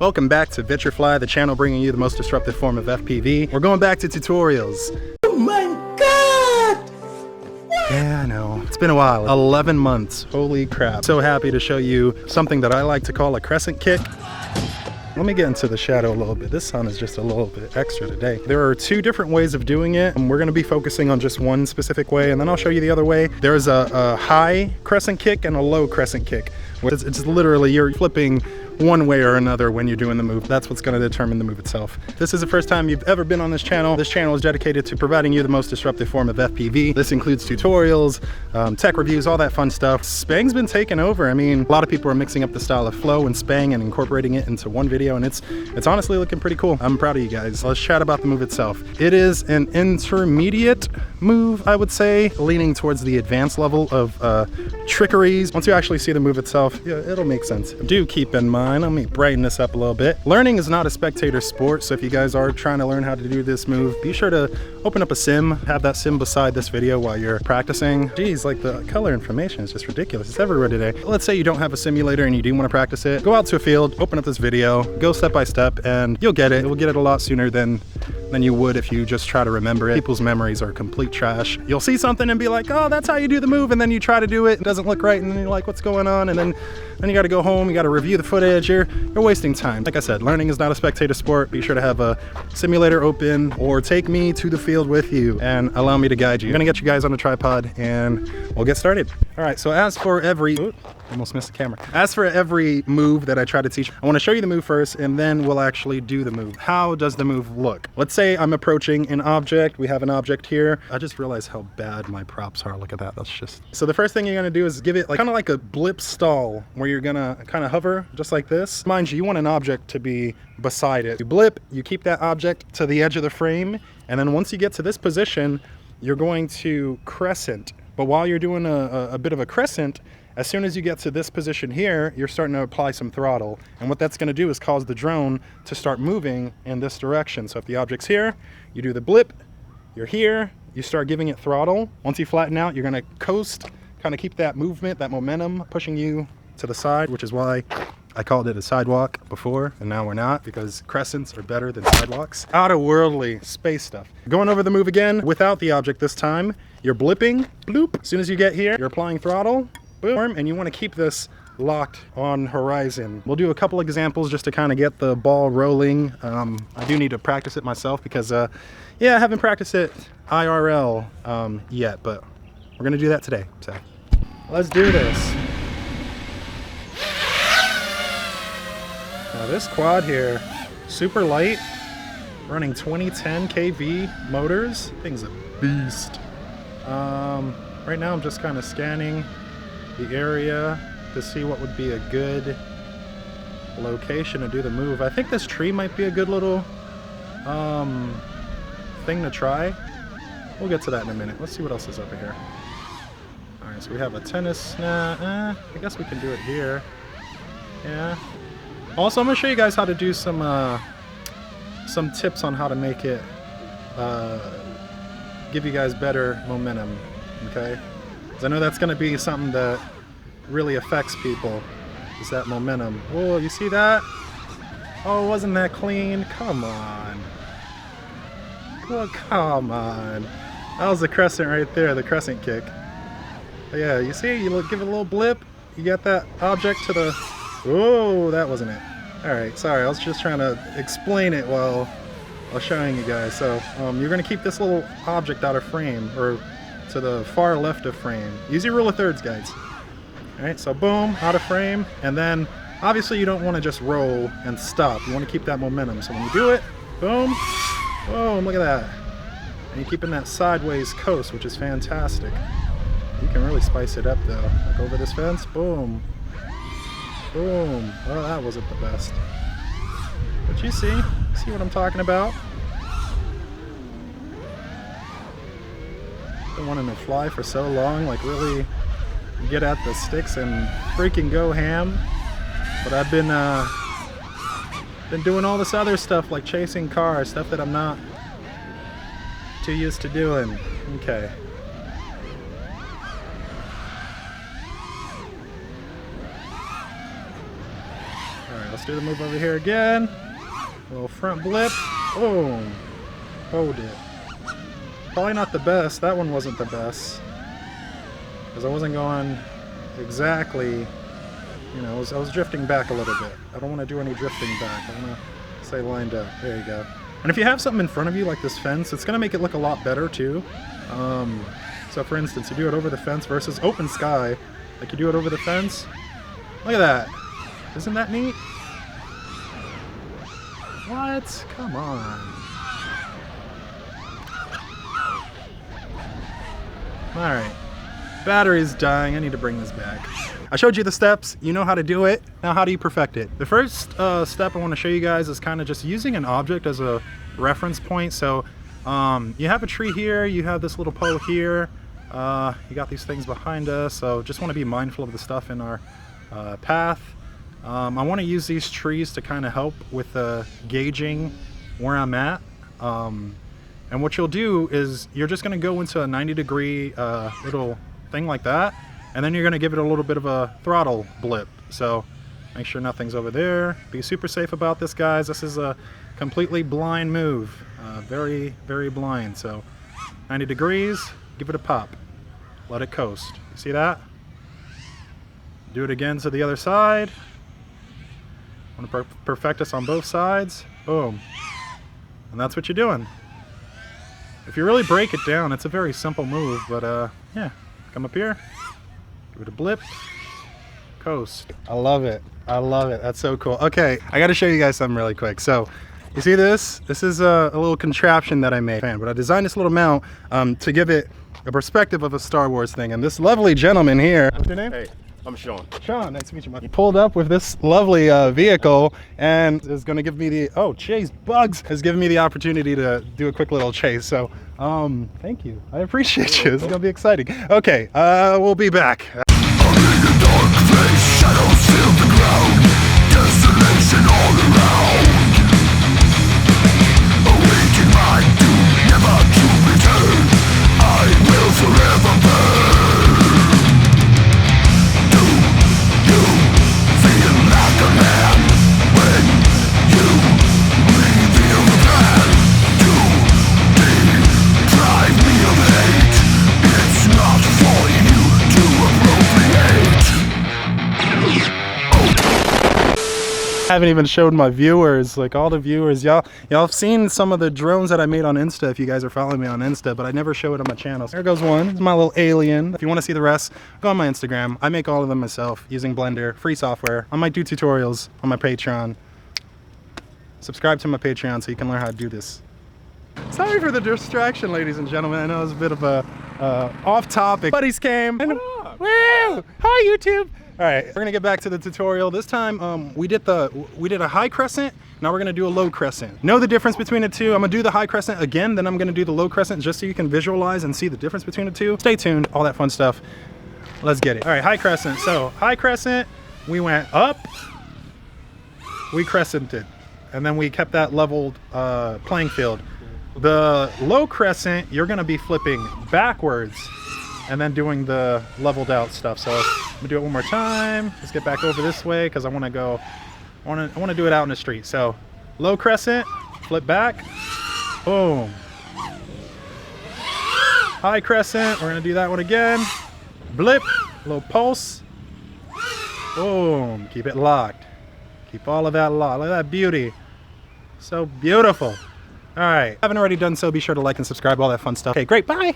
Welcome back to Vitrifly, the channel bringing you the most disruptive form of FPV. We're going back to tutorials. Oh my god! Yeah, I know. It's been a while. 11 months. Holy crap. So happy to show you something that I like to call a crescent kick. Let me get into the shadow a little bit. This sun is just a little bit extra today. There are two different ways of doing it, and we're gonna be focusing on just one specific way, and then I'll show you the other way. There's a high crescent kick and a low crescent kick. It's literally, you're flipping one way or another when you're doing the move. That's what's gonna determine the move itself. If this is the first time you've ever been on this channel is dedicated to providing you the most disruptive form of FPV. This includes tutorials, tech reviews, all that fun stuff. SBANG's been taken over. I mean, a lot of people are mixing up the style of flow and SBANG and incorporating it into one video, and it's honestly looking pretty cool. I'm proud of you guys. Let's chat about the move itself. It is an intermediate move, I would say, leaning towards the advanced level of trickeries. Once you actually see the move itself, yeah, it'll make sense. Do keep in mind, let me brighten this up a little bit. Learning is not a spectator sport, so if you guys are trying to learn how to do this move, be sure to open up a sim, have that sim beside this video while you're practicing. Geez, like the color information is just ridiculous. It's everywhere today. Let's say you don't have a simulator and you do want to practice it. Go out to a field, open up this video, go step by step, and you'll get it. You'll get it a lot sooner than you would if you just try to remember it. People's memories are complete trash. You'll see something and be like, oh, that's how you do the move, and then you try to do it, it doesn't look right, and then you're like, what's going on? And then you gotta go home, you gotta review the footage, you're wasting time. Like I said, learning is not a spectator sport. Be sure to have a simulator open or take me to the field with you and allow me to guide you. I'm gonna get you guys on a tripod and we'll get started. All right, so as for every, almost missed the camera. As for every move that I try to teach, I wanna show you the move first and then we'll actually do the move. How does the move look? Let's say I'm approaching an object. We have an object here. I just realized how bad my props are. Look at that. That's just... So the first thing you're gonna do is give it like kind of like a blip stall where you're gonna kind of hover just like this. Mind you, you want an object to be beside it. You blip, you keep that object to the edge of the frame, and then once you get to this position, you're going to crescent. But while you're doing a bit of a crescent, as soon as you get to this position here, you're starting to apply some throttle. And what that's gonna do is cause the drone to start moving in this direction. So if the object's here, you do the blip, you're here, you start giving it throttle. Once you flatten out, you're gonna coast, kind of keep that movement, that momentum pushing you to the side, which is why I called it a sidewalk before, and now we're not, because crescents are better than sidewalks. Out-of-worldly space stuff. Going over the move again, without the object this time, you're blipping, bloop. As soon as you get here, you're applying throttle, boom, and you want to keep this locked on horizon. We'll do a couple examples just to kind of get the ball rolling. I do need to practice it myself because, yeah, I haven't practiced it IRL yet, but we're gonna do that today, so let's do this. Now this quad here, super light, running 2010 kV motors. Thing's a beast. Right now I'm just kind of scanning the area to see what would be a good location to do the move. I think this tree might be a good little thing to try. We'll get to that in a minute. Let's see what else is over here. All right, so we have a tennis. I guess we can do it here. Yeah. Also, I'm gonna show you guys how to do some tips on how to make it give you guys better momentum. Okay, because I know that's gonna be something that really affects people, is that momentum. Oh, you see that? Oh, wasn't that clean? Come on. Oh, come on. That was the crescent right there, the crescent kick. But yeah, you see, you give it a little blip, you get that object to the... Oh, that wasn't it. All right, sorry, I was just trying to explain it while showing you guys. So you're gonna keep this little object out of frame, or to the far left of frame. Use your rule of thirds, guys. All right, so boom, out of frame, and then obviously you don't want to just roll and stop. You want to keep that momentum. So when you do it, boom, boom, look at that. And you're keeping that sideways coast, which is fantastic. You can really spice it up though. Like over this fence, boom, boom. Oh, that wasn't the best. But you see what I'm talking about? Been wanting to fly for so long, like really get at the sticks and freaking go ham. But I've been doing all this other stuff like chasing cars, stuff that I'm not too used to doing. Okay. Alright, let's Let's do the move over here again. A little front blip. Boom. Hold it. Probably not the best. That one wasn't the best. Because I wasn't going exactly, you know, I was drifting back a little bit. I don't want to do any drifting back. I want to stay lined up. There you go. And if you have something in front of you like this fence, it's going to make it look a lot better too. So for instance, you do it over the fence versus open sky. Like you do it over the fence. Look at that. Isn't that neat? What? Come on. Alright. Battery's dying. I need to bring this back. I showed you the steps. You know how to do it. Now how do you perfect it? The first step I want to show you guys is kind of just using an object as a reference point. So you have a tree here. You have this little pole here. You got these things behind us. So just want to be mindful of the stuff in our path. I want to use these trees to kind of help with gauging where I'm at. And what you'll do is you're just going to go into a 90-degree little thing like that, and then you're going to give it a little bit of a throttle blip. So make sure nothing's over there. Be super safe about this, guys. This is a completely blind move. Very, very blind. So 90 degrees, give it a pop. Let it coast. You see that? Do it again to the other side. I want to perfect us on both sides. Boom. And that's what you're doing. If you really break it down, it's a very simple move, but yeah. Come up here, give it a blip, coast. I love it. I love it. That's so cool. Okay, I got to show you guys something really quick. So, you see this? This is a little contraption that I made. But I designed this little mount to give it a perspective of a Star Wars thing. And this lovely gentleman here, what's your name? Hey, I'm Sean. Sean, nice to meet you. He pulled up with this lovely vehicle and is going to give me the, oh, chase bugs, has given me the opportunity to do a quick little chase. So, thank you. I appreciate you. This is going to be exciting. Okay, we'll be back. I haven't even showed my viewers, like all the viewers, y'all have seen some of the drones that I made on Insta if you guys are following me on Insta, but I never show it on my channel. So there goes one. It's my little alien. If you want to see the rest, go on my Instagram. I make all of them myself using Blender, free software. I might do tutorials on my Patreon. Subscribe to my Patreon so you can learn how to do this. Sorry for the distraction, ladies and gentlemen. I know it was a bit of a off topic. Buddies came. And, woo! Hi, YouTube. All right, we're gonna get back to the tutorial. This time, we did a high crescent. Now we're gonna do a low crescent. Know the difference between the two. I'm gonna do the high crescent again, then I'm gonna do the low crescent just so you can visualize and see the difference between the two. Stay tuned, all that fun stuff. Let's get it. All right, high crescent. So high crescent, we went up, we crescented, and then we kept that leveled playing field. The low crescent, you're gonna be flipping backwards and then doing the leveled out stuff. So I'm gonna do it one more time. Let's get back over this way because I want to go. I want to do it out in the street. So low crescent, flip back, boom. High crescent, we're gonna do that one again. Blip, low pulse, boom. Keep it locked. Keep all of that locked. Look at that beauty. So beautiful. All right. If you haven't already done so, be sure to like and subscribe. All that fun stuff. Okay, great. Bye.